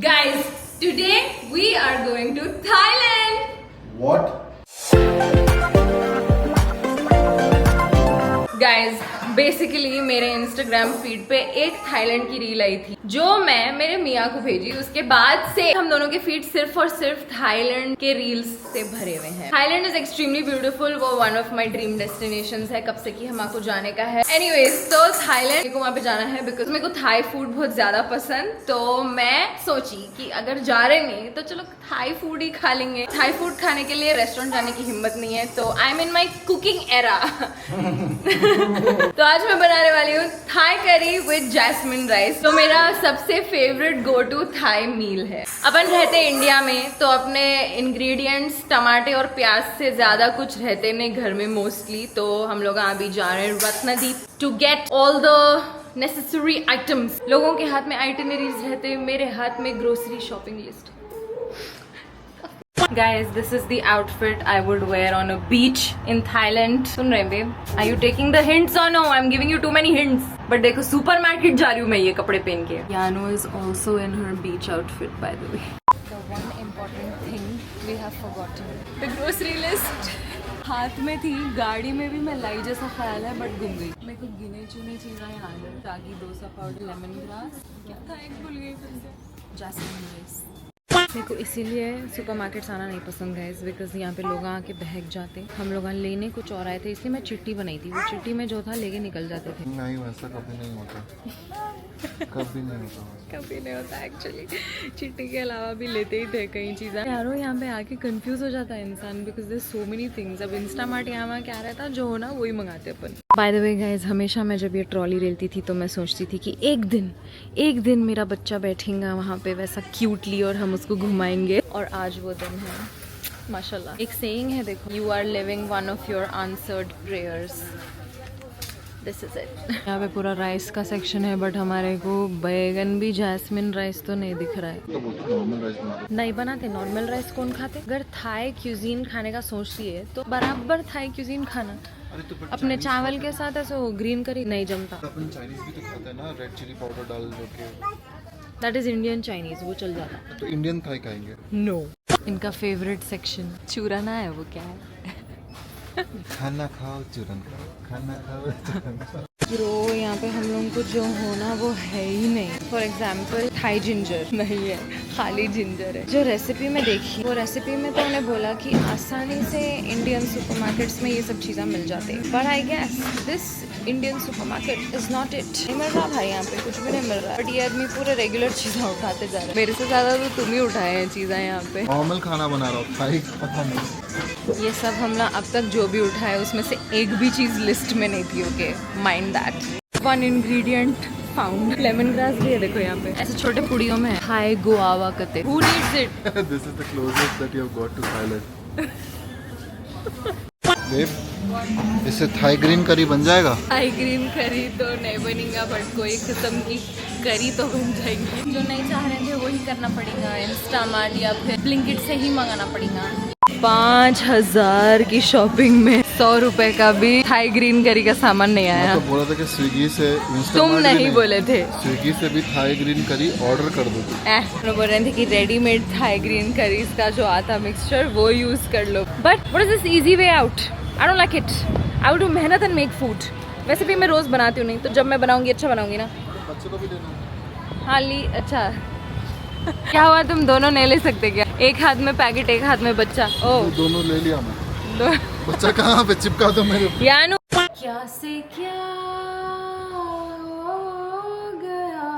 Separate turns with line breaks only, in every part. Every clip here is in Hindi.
Guys, today we are going to Thailand.
What?
Guys, basically मेरे इंस्टाग्राम फीड पे एक थाईलैंड की रील आई थी जो मैं मेरे मियाँ को भेजी। उसके बाद से हम दोनों के फीड सिर्फ और सिर्फ थाईलैंड के रील्स से भरे हुए हैं। Thailand is extremely beautiful. वो one of my dream destinations है कब से कि हम आपको जाने का है। एनीवेज, तो थाईलैंड को वहाँ पे जाना है बिकॉज मेरे को थाई फूड बहुत ज्यादा पसंद। तो मैं सोची कि अगर जा रहे हैं तो चलो थाई फूड ही खा लेंगे। थाई फूड खाने के लिए रेस्टोरेंट जाने की हिम्मत नहीं है, तो I am in my cooking era. तो आज मैं बनाने वाली हूँ Thai curry with jasmine rice. तो मेरा सबसे फेवरेट गो टू थाई मील है। अपन रहते हैं इंडिया में तो अपने इंग्रेडिएंट्स टमाटे और प्याज से ज्यादा कुछ रहते नहीं घर में मोस्टली। तो हम लोग अभी जा रहे हैं Ratnadeep to get all the necessary items. लोगों के हाथ में आइटनरीज रहते, मेरे हाथ में grocery shopping list. Guys, this is the outfit I would wear on a beach in Thailand. सुन रहे हैं babe? Are you taking the hints or no? I'm giving you too many hints. But देखो सुपरमार्केट जा रही हूँ मैं ये कपड़े पहन के। Yano is also in her beach outfit by the way. The one important thing we have forgotten. The grocery list. हाथ में थी, गाड़ी में भी मैं लाई जैसा ख्याल है बट गुम गई। मेरे को गिने चुने चीज़ें यहाँ है। Ragi dosa powder, lemon grass, क्या था एक भूल गई फिर से। Jasmine rice. मेरे को इसीलिए सुपरमार्केट्स आना नहीं पसंद गाइस बिकॉज यहाँ पे लोग आके बहक जाते। हम लोग लेने कुछ और आए थे इसलिए मैं चिट्ठी बनाई थी। वो चिट्ठी में जो था लेके निकल जाते थे।
नहीं, वैसा कभी नहीं होता। कभी नहीं होता।
कभी नहीं होता एक्चुअली। चिट्ठी के अलावा भी लेते ही थे कई चीज़ें। यारो यहाँ पे आके कंफ्यूज हो जाता है इंसान because there so many things. अब इंस्टामार्ट यहाँ क्या रहता जो हो ना वही मंगाते अपन। बाय द वे गाइज, हमेशा मैं जब ये ट्रॉली रेलती थी तो मैं सोचती थी कि एक दिन मेरा बच्चा बैठेगा वहाँ पे वैसा क्यूटली और हम उसको घुमाएंगे। और आज वो दिन है माशाल्लाह। एक सेइंग है देखो, you are living one of your answered prayers. This is it. यहाँ पे पूरा राइस का सेक्शन है बट हमारे को बैगन भी जैस्मिन राइस तो नहीं दिख रहा है।
तो नॉर्मल राइस बनाते
नहीं बनाते नॉर्मल राइस। कौन खाते? अगर थाई क्यूजीन खाने का सोचती है तो बराबर थाई क्यूजीन खाना।
तो
अपने चावल के साथ ऐसे ग्रीन करी नहीं जमता।
अपन चाइनीज भी तो खाते हैं ना, रेड चिली पाउडर डाल के।
दैट इज इंडियन चाइनीज, वो चल जाता।
तो इंडियन थाई खाएंगे।
नो। इनका फेवरेट सेक्शन चूरना है। वो क्या है?
खाना खाओ चूरन खाओ, खाना खाओ चूरन खाओ।
ब्रो यहाँ पे हम लोगों को जो होना वो है ही नहीं। फॉर एग्जाम्पल थाई जिंजर नहीं है, खाली जिंजर है। जो रेसिपी में देखी वो रेसिपी में तो उन्हें बोला कि आसानी से इंडियन सुपरमार्केट्स में ये सब चीज़ें मिल जाती है। But I guess this Indian supermarket is not it. नहीं मिल रहा भाई यहाँ पे, कुछ भी नहीं मिल रहा। बट ये आदमी पूरे रेगुलर चीज़ें उठाते जा रहे हैं। मेरे से ज़्यादा तो तुम ही उठाए हैं चीज़ें यहाँ पे।
नॉर्मल खाना बना रहा हूँ, थाई पता नहीं।
ये सब हम लोग अब तक जो भी उठाए उसमें से एक भी चीज़ लिस्ट में नहीं थी। Okay, mind that. One ingredient found. Lemon grass भी है देखो यहाँ पे, ऐसे छोटे पुड़ियों में है। हाय गुआवा कते। Who needs it?
This is the closest that you have got to Thailand. Babe, इससे थाई ग्रीन करी बन जाएगा।
थाई ग्रीन करी तो नहीं बनेगा बट कोई किस्म की करी तो बन जाएगी। जो नहीं चाह रहे थे वही करना पड़ेगा। इंस्टामार्ट या फिर ब्लिंकिट से ही मंगाना पड़ेगा। 5000 की शॉपिंग में 100 रुपए का भी थाई ग्रीन करी का सामान नहीं आया।
तो बोला था कि स्विगी से,
तुम नहीं बोले थे।
स्विगी से भी थाई ग्रीन करी ऑर्डर कर दो।
तो बोल रहे थे कि रेडीमेड थाई ग्रीन करीज का जो आता मिक्सचर वो यूज कर लो। But what is this easy way out? I don't like it. I will do मेहनत एंड मेक फूड। वैसे भी मैं रोज बनाती हूँ नहीं, तो जब मैं बनाऊंगी अच्छा बनाऊंगी ना।
बच्चे को भी देना।
हाँ ली। अच्छा क्या हुआ, तुम दोनों नहीं ले सकते क्या? एक हाथ में पैकेट एक हाथ में बच्चा। ओ
दोनों ले लिया मैं। बच्चा कहाँ पे चिपका दो मेरे।
यानो क्या से क्या हो गया।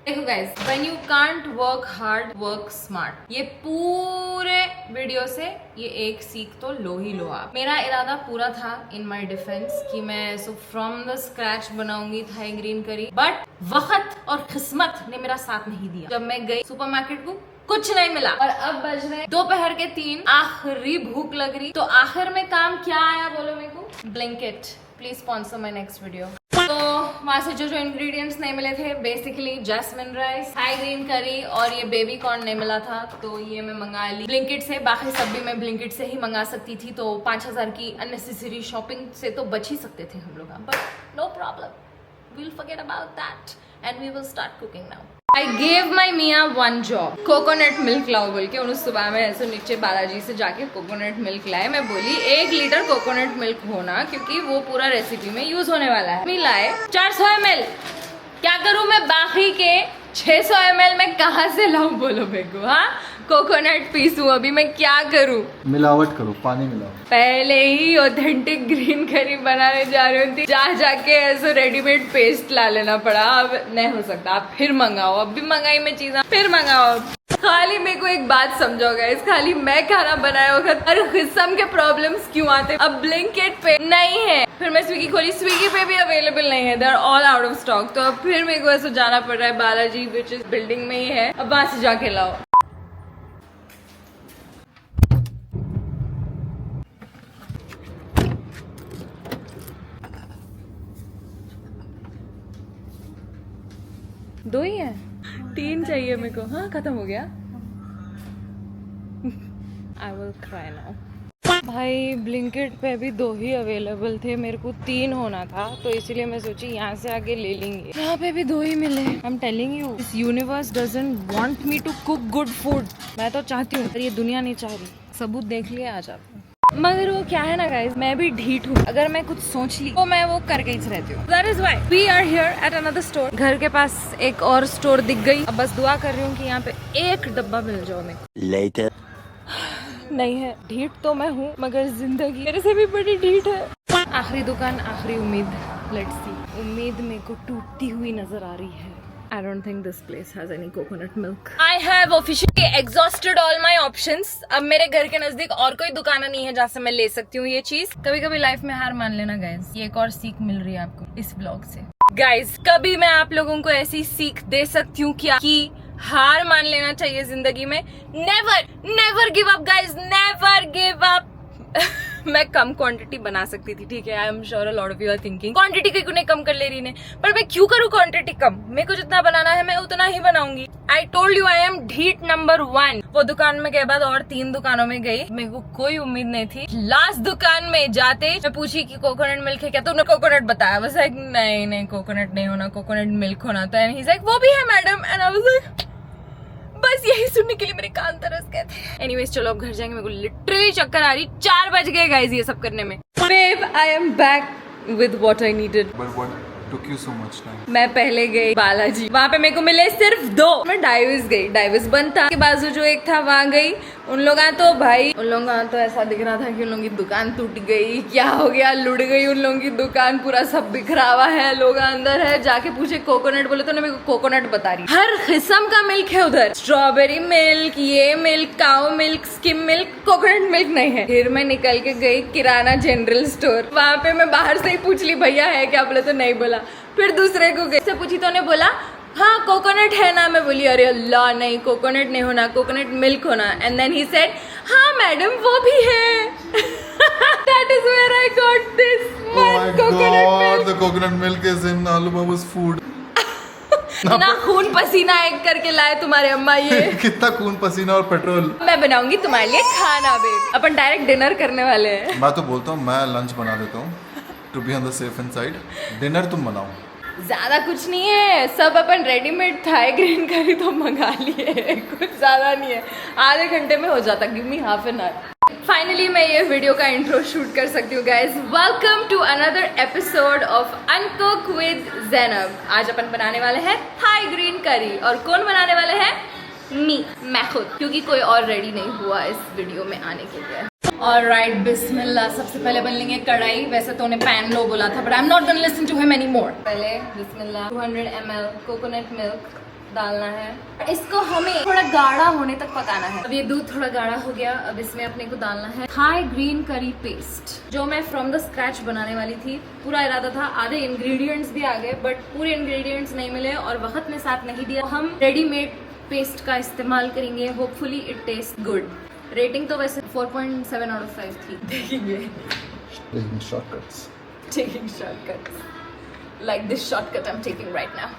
देखो guys, when you can't work hard work smart. ये पूरे वीडियो से ये एक सीख तो लो ही लो आप। मेरा इरादा पूरा था इन माय डिफेंस कि मैं फ्रॉम द स्क्रैच बनाऊंगी थाई ग्रीन करी। बट वक्त और किस्मत ने मेरा साथ नहीं दिया। जब मैं गई सुपरमार्केट को कुछ नहीं मिला और अब बज रहे दोपहर के 3। आखिरी भूख लग रही तो आखिर में काम क्या आया बोलो मेरे को? Blinkit. Please sponsor my next video. तो वहाँ से जो इंग्रेडिएंट्स नहीं मिले थे, basically jasmine rice, Thai green curry और ये बेबी कॉर्न नहीं मिला था तो ये मैं मंगा ली ब्लिंकिट से। बाकी सब भी मैं ब्लिंकिट से ही मंगा सकती थी। तो 5000 की अननेसेसरी शॉपिंग से तो बच ही सकते थे हम लोग। But no problem, we'll forget about that and we will start cooking now. I gave my Mia one job. Coconut milk लाओ बोल के उन्होंने सुबह में ऐसे नीचे बालाजी से जाके कोकोनट मिल्क लाए. मैं बोली 1 लीटर कोकोनट मिल्क होना क्योंकि वो पूरा रेसिपी में यूज होने वाला है. मैं लाए 400 ml. क्या करूँ मैं बाकी के 600 ml में कहाँ से लाऊं बोलो मेरे को. हाँ कोकोनट पीसूं अभी मैं क्या करूं.
मिलावट करो, पानी मिलाओ.
पहले ही ऑथेंटिक ग्रीन करी बनाने जा रही थी, जाके ऐसे रेडीमेड पेस्ट ला लेना पड़ा. अब नहीं हो सकता, आप फिर मंगाओ. अब भी मंगाई मैं चीज़, फिर मंगाओ. खाली मेरे को एक बात समझो गाइस, खाली मैं खाना बनाए वक्त हर किस्म के प्रॉब्लम्स क्यों आते. अब ब्लिंकिट पे नहीं है, फिर मैं स्विगी खोली, स्विगी पे भी अवेलेबल नहीं है, they are all out of stock. तो अब फिर मेरे को ऐसे जाना पड़ रहा है बालाजी विच इज बिल्डिंग में ही है. अब वहां से जाके लाओ. दो ही है, 3 चाहिए मेरे को. हाँ खत्म हो गया. I will cry now. भाई ब्लिंकिट पे भी 2 ही अवेलेबल थे, मेरे को 3 होना था तो इसीलिए मैं सोची यहाँ से आगे ले लेंगे. यहाँ पे भी 2 ही मिले. I am telling you, this universe doesn't want me to cook good food. मैं तो चाहती हूँ पर ये दुनिया नहीं चाह रही. सबूत देख लिया, आ जाता हूँ. मगर वो क्या है ना गाइस, मैं भी ढीठ हूँ. अगर मैं कुछ सोच ली तो मैं वो करके ही रहती हूँ. That is why we are here at another store. घर के पास एक और स्टोर दिख गई. अब बस दुआ कर रही हूँ कि यहाँ पे एक डब्बा मिल जाओ मेरे को.
Later.
नहीं है, ढीठ तो मैं हूँ मगर जिंदगी मेरे से भी बड़ी ढीठ है. आखिरी दुकान, आखिरी उम्मीद. Let's see. उम्मीद मेरे को टूटती हुई नजर आ रही है. I don't think this place has any coconut milk. I have officially exhausted all my options. अब मेरे घर के नजदीक और कोई दुकान नहीं है जहाँ से मैं ले सकती हूँ ये चीज. कभी कभी लाइफ में हार मान लेना गाइस. ये एक और सीख मिल रही है आपको इस ब्लॉग से. गाइस कभी मैं आप लोगों को ऐसी सीख दे सकती हूँ क्या कि हार मान लेना चाहिए जिंदगी में. Never give up guys, never give up. मैं कम क्वांटिटी बना सकती थी, ठीक है. I am sure a lot of you are thinking quantity क्यों कम कर ले रही ने. पर मैं क्यों करूँ क्वांटिटी कम. मेरे को जितना बनाना है मैं उतना ही बनाऊंगी. I told you I am ढीठ नंबर 1. वो दुकान में गए बाद और 3 दुकानों में गई. मेरे को कोई उम्मीद नहीं थी. लास्ट दुकान में जाते मैं पूछी कि कोकोनट मिल्क है क्या, तो उन्होंने कोकोनट बताया. बस लाइक नहीं कोकोनट नहीं होना, कोकोनट मिल्क होना. तो एंड ही इज लाइक वो भी है madam. And I was like बस यही सुनने के लिए मेरे कान तरस गए थे. एनीवेज चलो अब घर जाएंगे. मेरे को लिटरली चक्कर आ रही. 4 बज गए गाइस ये सब करने में. Babe I am back with what I needed.
But what took you so much time?
मैं पहले गई बालाजी, वहाँ पे मेरे को मिले सिर्फ 2. मैं डाइविस गई, डाइविस बंद था. के बाजू जो एक था वहाँ गई. उन लोग तो भाई उन लोग तो ऐसा दिख रहा था कि उन लोगों की दुकान टूट गई, क्या हो गया, लुट गई उन लोगों की दुकान. पूरा सब बिखरा हुआ है, लोग अंदर है. जाके पूछे कोकोनट, बोले तो मेरे को कोकोनट बता रही. हर किस्म का मिल्क है उधर. स्ट्रॉबेरी मिल्क, ये milk, cow milk, skim milk, coconut milk नहीं है. फिर मैं निकल के गई किराना जनरल स्टोर. वहाँ पे मैं बाहर से ही पूछ ली भैया है क्या, बोले तो नहीं बोला. फिर दूसरे को गई से पूछी तो उन्हें बोला हाँ कोकोनट है ना. मैं बोली अरे अल्लाह नहीं, कोकोनट नहीं होना, कोकोनट मिल्क होना. एंड देन ही सेड हाँ मैडम वो भी है. That is where I got this coconut milk.
The coconut milk is in Aloo Babu's food.
ना खून पसीना एक करके लाए तुम्हारे अम्मा ये.
कितना खून पसीना और पेट्रोल.
मैं बनाऊंगी तुम्हारे लिए खाना बेब. अपन डायरेक्ट डिनर करने वाले हैं.
मैं तो बोलता हूँ मैं लंच बना देता हूँ. To be on the safe and side. Dinner तुम बनाओ.
ज्यादा कुछ नहीं है, सब अपन रेडीमेड थाई ग्रीन करी तो मंगा लिए. कुछ ज्यादा नहीं है, आधे घंटे में हो जाता. Give me half an hour. Finally मैं ये वीडियो का इंट्रो शूट कर सकती हूँ guys. Welcome to another episode of Uncook with Zainab. आज अपन बनाने वाले हैं थाई ग्रीन करी. और कौन बनाने वाले हैं? मैं खुद, क्योंकि कोई और रेडी नहीं हुआ इस वीडियो में आने के लिए. ऑलराइट बिस्मिल्लाह. सबसे पहले बन लेंगे कढ़ाई. वैसे तो उन्हें पैन लो बोला था but I am not gonna listen to him anymore. पहले बिस्मिल्लाह. 200 ml कोकोनट मिल्क डालना है. इसको हमें थोड़ा गाढ़ा होने तक पकाना है. अब ये दूध थोड़ा गाढ़ा हो गया. अब इसमें अपने को डालना है थाई ग्रीन करी पेस्ट, जो मैं फ्रॉम द स्क्रैच बनाने वाली थी. पूरा इरादा था, आधे इंग्रेडिएंट्स भी आ गए बट पूरे इंग्रेडिएंट्स नहीं मिले और वक्त ने साथ नहीं दिया. हम रेडीमेड पेस्ट का इस्तेमाल करेंगे. Hopefully it taste good. Rating तो वैसे 4.7 out of 5 थी. देखेंगे.
Taking shortcuts.
Taking shortcuts. Like this shortcut I'm taking right now.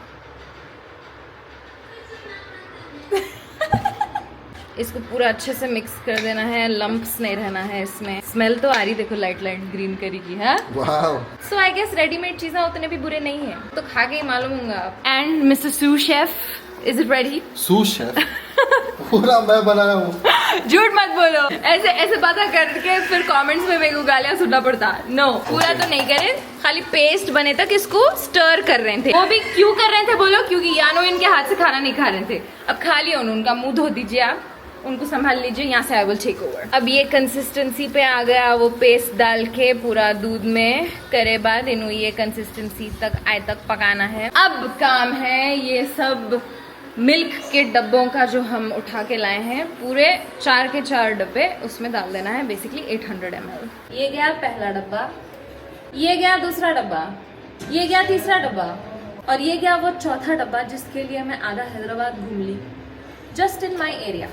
इसको पूरा अच्छे से मिक्स कर देना है. लंप्स नहीं रहना है इसमें. स्मेल तो आ रही देखो लाइट लाइट ग्रीन करी की है.
Wow.
So I guess readymade चीजें उतने भी बुरे नहीं है, तो खा के ही मालूम होगा. And mister sous chef Is it ready?
Sous chef पूरा मैं बनाया हूँ।
झूठ मत बोलो, ऐसे ऐसे पता करके फिर कमेंट्स में मेरे को गालियां सुनना पड़ता। नो, पूरा तो नहीं करे, खाली पेस्ट बने तक इसको स्टर कर रहे थे। वो भी क्यों कर रहे थे बोलो? क्योंकि यानो इनके हाथ से खाना नहीं खा रहे थे। अब खा लिया उनका मुंह धो दीजिए, आप उनको संभाल लीजिए, यहाँ से आई विल टेक ओवर। अब ये कंसिस्टेंसी पे आ गया, वो पेस्ट डाल के पूरा दूध में करे बाद इन्हों ये कंसिस्टेंसी तक आए तक पकाना है। अब काम है ये सब मिल्क के डब्बों का जो हम उठा के लाए हैं, पूरे 4 के 4 डब्बे उसमें डाल देना है, बेसिकली 800 ml। ये गया पहला डब्बा, ये गया दूसरा डब्बा, ये गया तीसरा डब्बा, और ये गया वो चौथा डब्बा जिसके लिए मैं आधा हैदराबाद घूम ली, just in my area.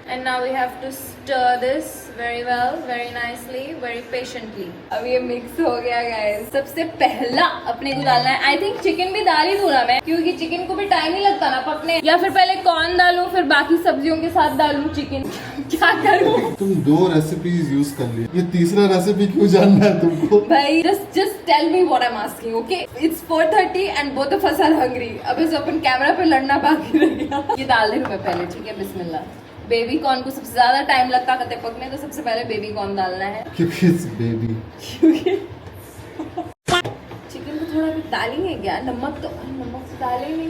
And now we have to stir this very well, very nicely, very patiently. अब ये मिक्स हो गया गाइस। सबसे पहला अपने को डालना है, आई थिंक चिकन भी डाल ही दूँ ना मैं, क्योंकि चिकन को भी टाइम ही लगता ना पकने। या फिर पहले कॉर्न डालूं फिर बाकी सब्जियों के साथ डालूं चिकन, क्या करूं?
तुम 2 रेसिपीज यूज कर ली, ये तीसरा रेसिपी क्यों जानना है तुमको?
भाई just tell me what I'm asking, okay? It's 4:30 and both of us are hungry. अब इसे अपन कैमरा पे लड़ना बाकी रह गया। ये डाल दे मैं पहले, ठीक है? बिस्मिल्लाह। बेबी कॉर्न को सबसे ज्यादा टाइम लगता है पकने, तो सबसे पहले बेबी कॉर्न डालना है,
क्योंकि इट्स बेबी।
क्योंकि चिकन को थोड़ा भी डालेंगे क्या? नमक तो डालेंगे।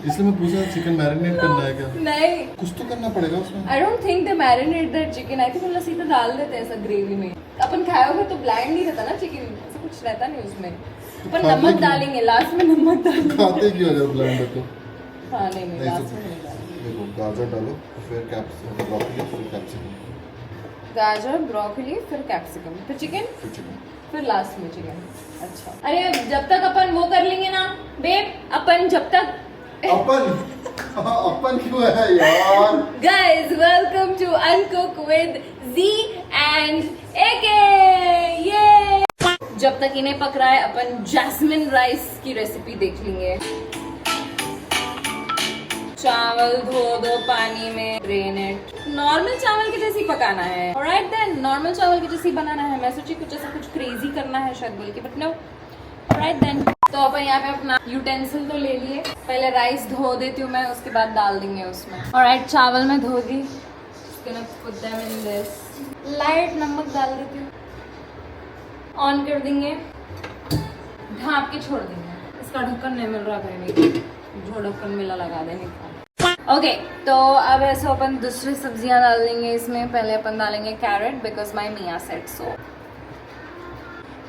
इसलिए मैं पूछा चिकन मैरिनेट करना है क्या?
नहीं,
कुछ तो करना पड़ेगा उसमें।
I don't think they marinate that chicken. I think मतलब सीधा डाल देते हैं ऐसा ग्रेवी में। अपन खाओगे तो ब्लाइंड नहीं रहता ना चिकन, ऐसा कुछ रहता नहीं उसमें। पर नमक डालेंगे लास्ट में, नमक डालेंगे।
खाते क्यों जब ब्लाइंड है तो?
हाँ नहीं लास्ट में नहीं डालेंगे।
देखो गाजर डालो, फिर ब्रोकली, फिर कैप्सिकम।
गाजर, ब्रोकली, फिर कैप्सिकम, फिर चिकन, फिर लास्ट में चिकन। अच्छा, अरे जब तक अपन वो कर लेंगे ना बेब, अपन जब तक
अपन क्यों है यार?
Guys welcome to uncook with G and AK. ये जब तक इन्हें पक रहा है अपन जैस्मिन राइस की रेसिपी देख लेंगे। चावल धो दो पानी में, ड्रेन इट। नॉर्मल चावल के जैसे पकाना है, ऑलराइट देन, नॉर्मल चावल के जैसे बनाना है। मैं सोची कुछ ऐसा कुछ क्रेजी करना है शायद बोल के, बट नो, ऑलराइट देन। तो अपन यहाँ पे अपना यूटेंसिल तो ले लिए, पहले राइस धो देती हूँ मैं, उसके बाद डाल देंगे उसमें। ऑलराइट, चावल में धो दी, put them in this. Light नमक डाल देती हूँ, ऑन कर देंगे, ढाँप के छोड़ देंगे। इसका ढक्कन नहीं मिल रहा कहीं, जो ढक्कन मिला लगा देने का। ओके, तो अब ऐसे अपन दूसरी सब्जियां डाल देंगे इसमें। पहले अपन डालेंगे कैरेट, बिकॉज माई मियाँ सेड सो।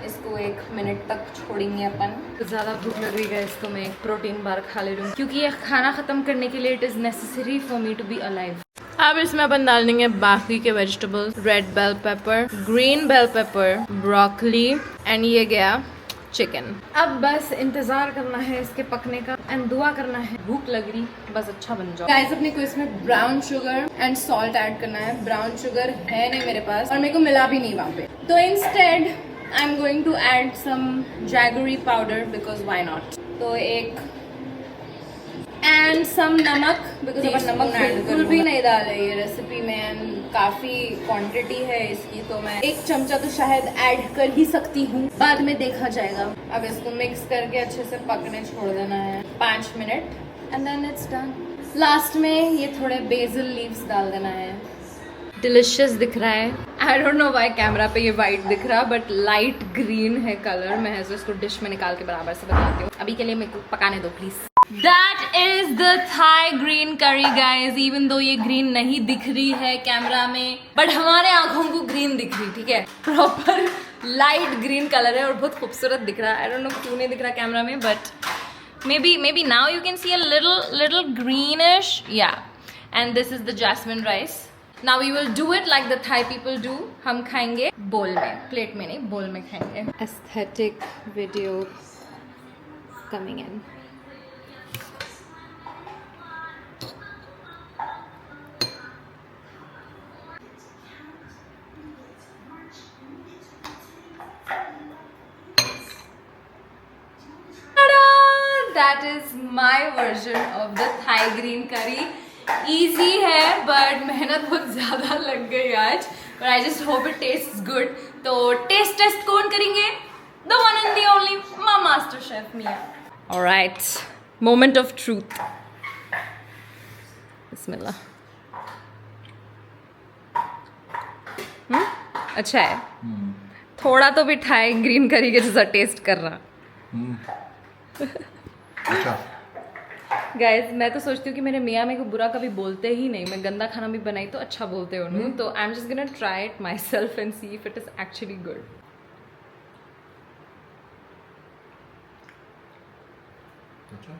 इसको 1 मिनट तक छोड़ेंगे अपन। ज़्यादा भूख लग रही है, इसको मैं एक प्रोटीन बार खा ले लूँ, क्योंकि ये खाना ख़त्म करने के लिए it is necessary for me to be alive. अब इसमें अपन डाल देंगे बाकी के vegetables, red bell pepper, green bell pepper, broccoli, and ये गया चिकन। अब बस इंतजार करना है इसके पकने का एंड दुआ करना है, भूख लग रही, बस अच्छा बन जाओ। गाइस, अपने को इसमें brown sugar and salt add करना है। ब्राउन शुगर है नहीं मेरे पास और मेरे को मिला भी नहीं वहाँ पे, तो instead I am going to add some jaggery powder, because why not. तो एक एंड सम नमक, बिकॉज अपन नमक बिल्कुल भी नहीं डाले ये रेसिपी में, एंड काफी क्वांटिटी है इसकी, तो मैं 1 चमचा तो शायद ऐड कर ही सकती हूँ, बाद में देखा जाएगा। अब इसको मिक्स करके अच्छे से पकने छोड़ देना है 5 minute, and then it's done. Last में ये थोड़े बेसिल लीव्स डाल देना है। डिलिशियस दिख रहा है। I don't know why camera पे ये वाइट दिख रहा, बट लाइट ग्रीन है कलर। मैं ऐसे इसको डिश में निकाल के बराबर से बताती हूँ। अभी के लिए मेरे को पकाने दो please. That is the Thai green curry guys, even though ये ग्रीन नहीं दिख रही है कैमरा में, बट हमारे आंखों को ग्रीन दिख रही, ठीक है? प्रॉपर लाइट ग्रीन कलर है और बहुत खूबसूरत दिख रहा है। आई डोंट नो क्यों नहीं दिख रहा कैमरा में, but maybe now you can see a little greenish, yeah. And this is the jasmine rice. Now we will do it like the Thai people do. हम खाएंगे बोल में, प्लेट में नहीं, बोल में खाएंगे। Aesthetic video coming in. That is my version of the Thai green curry. Easy है but मेहनत बहुत ज़्यादा लग गई आज, but I just hope it tastes good. तो टेस्ट टेस्ट कौन करेंगे? The one and the only, my master chef Mia. Alright, moment of truth. बिस्मिल्लाह. अच्छा है. थोड़ा तो भी ट्राई ग्रीन करी के जैसा टेस्ट कर रहा.
अच्छा.
गाइज मैं तो सोचती हूँ कि मेरे मियाँ मेरे को बुरा कभी बोलते ही नहीं. मैं गंदा खाना भी बनाई तो अच्छा बोलते हो उन्होंने. तो I am just gonna try it my self and see if it is actually good.
अच्छा.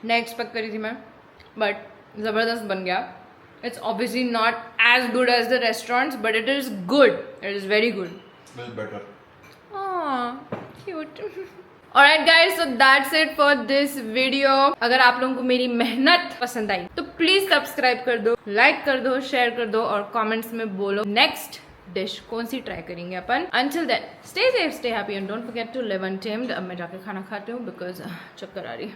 नहीं एक्सपेक्ट करी थी मैं, बट ज़बरदस्त बन गया. It's obviously not as good as the restaurants, but it is good. It is very good.
Well, better.
Cute. Alright guys, so that's it for this video. अगर आप लोगों को मेरी मेहनत पसंद आई तो प्लीज सब्सक्राइब कर दो, लाइक कर दो, शेयर कर दो और कमेंट्स में बोलो नेक्स्ट डिश कौन सी ट्राई करेंगे अपन. Until then, stay safe, stay happy and don't forget to live untamed. अब मैं जाके खाना खाती हूँ बिकॉज चक्कर आ रही है.